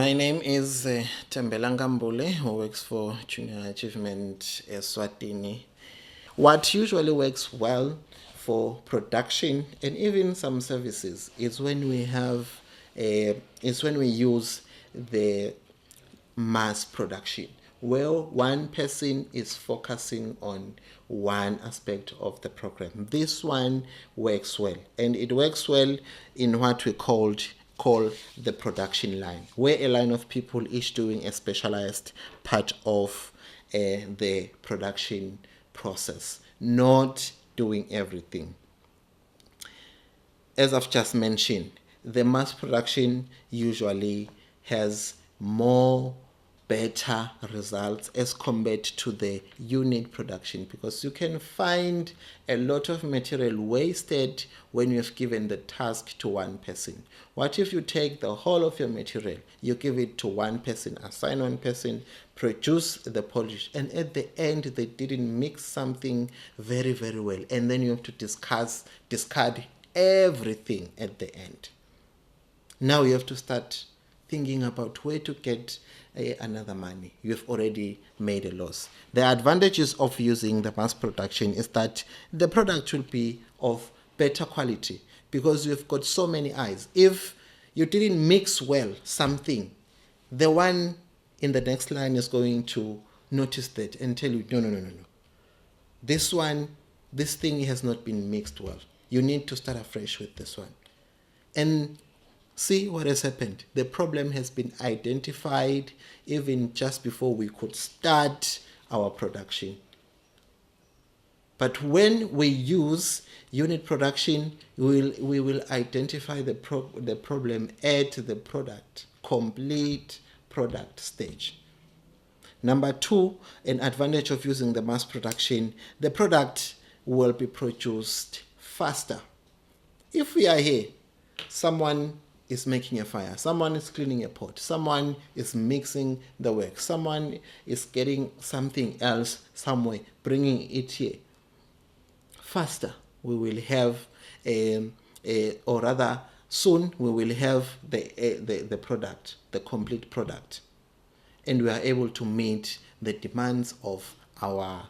My name is Tembelanga Mbule, who works for Junior Achievement Eswatini. What usually works well for production and even some services is when we use the mass production, where one person is focusing on one aspect of the program. This one works well, and it works well in what we call the production line, where a line of people is doing a specialized part of the production process, not doing everything. As I've just mentioned, the mass production usually has better results as compared to the unit production, because you can find a lot of material wasted when you've given the task to one person. What if you take the whole of your material, you give it to one person, assign one person, produce the polish, and at the end they didn't mix something very, very well, and then you have to discard everything at the end. Now you have to start thinking about where to get another money. You've already made a loss. The advantages of using the mass production is that the product will be of better quality because you've got so many eyes. If you didn't mix well something, the one in the next line is going to notice that and tell you, no. This thing has not been mixed well. You need to start afresh with this one. And see what has happened. The problem has been identified even just before we could start our production. But when we use unit production, we will identify the problem at the complete product stage. Number two, an advantage of using the mass production, the product will be produced faster. If we are here, someone is making a fire, someone is cleaning a pot, someone is mixing the work, someone is getting something else somewhere, bringing it here. Faster we will have or rather soon we will have the product, the complete product, and we are able to meet the demands of our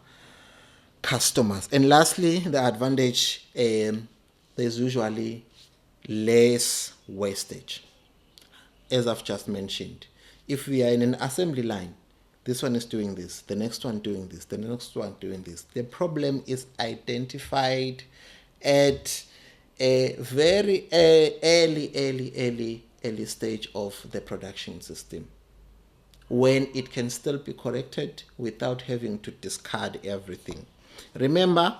customers. And lastly, the advantage, there's usually less wastage. As I've just mentioned, if we are in an assembly line, this one is doing this, the next one doing this, the next one doing this. The problem is identified at a very early stage of the production system, when it can still be corrected without having to discard everything. Remember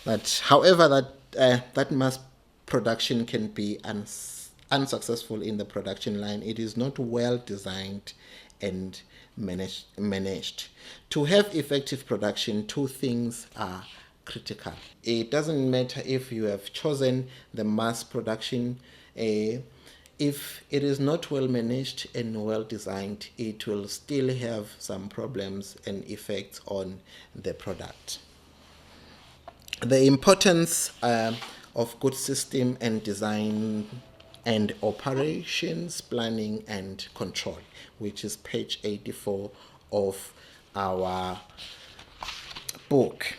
that however that mass production can be unsuccessful in the production line, it is not well designed and managed. To have effective production, two things are critical. It doesn't matter if you have chosen the mass production, if it is not well managed and well designed, it will still have some problems and effects on the product. The importance of good system and design and operations planning and control, which is page 84 of our book.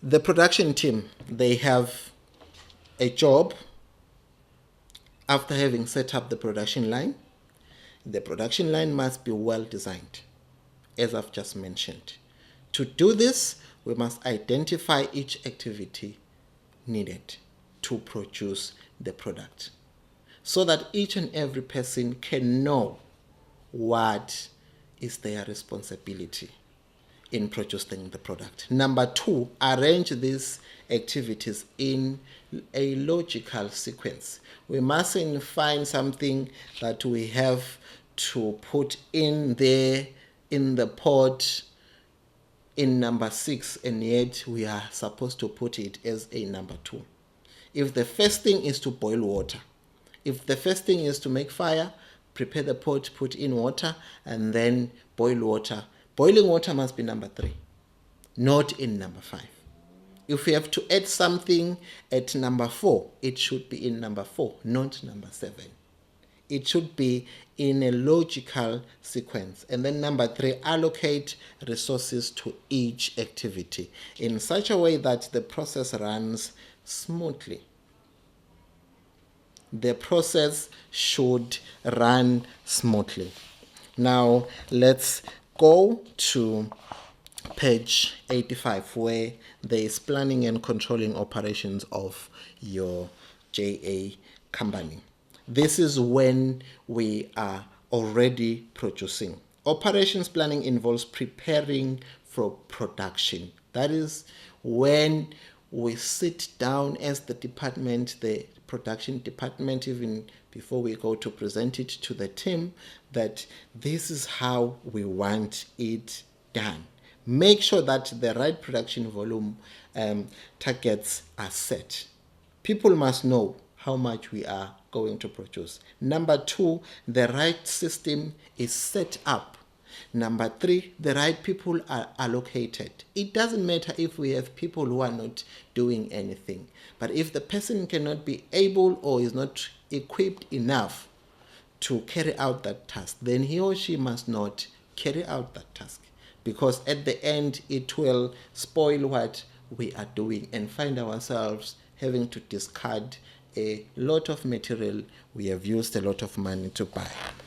The production team, they have a job. After having set up the production line must be well designed, as I've just mentioned. To do this, we must identify each activity needed to produce the product, so that each and every person can know what is their responsibility in producing the product. Number two, arrange these activities in a logical sequence. We mustn't find something that we have to put in there in the pot in number 6, and yet we are supposed to put it as a number 2. If the first thing is to boil water, if the first thing is to make fire, prepare the pot, put in water, and then boil water. Boiling water must be number 3, not in number 5. If we have to add something at number 4, it should be in number 4, not number 7. It should be in a logical sequence. And then number 3, allocate resources to each activity in such a way that the process runs smoothly. The process should run smoothly. Now, let's go to page 85, where there is planning and controlling operations of your JA company. This is when we are already producing. Operations planning involves preparing for production. That is when we sit down as the department, the production department, even before we go to present it to the team, that this is how we want it done. Make sure that the right production volume targets are set. People must know how much we are going to produce. Number 2, the right system is set up. Number 3, the right people are allocated. It doesn't matter if we have people who are not doing anything, but if the person cannot be able or is not equipped enough to carry out that task, then he or she must not carry out that task, because at the end it will spoil what we are doing and find ourselves having to discard a lot of material we have used a lot of money to buy.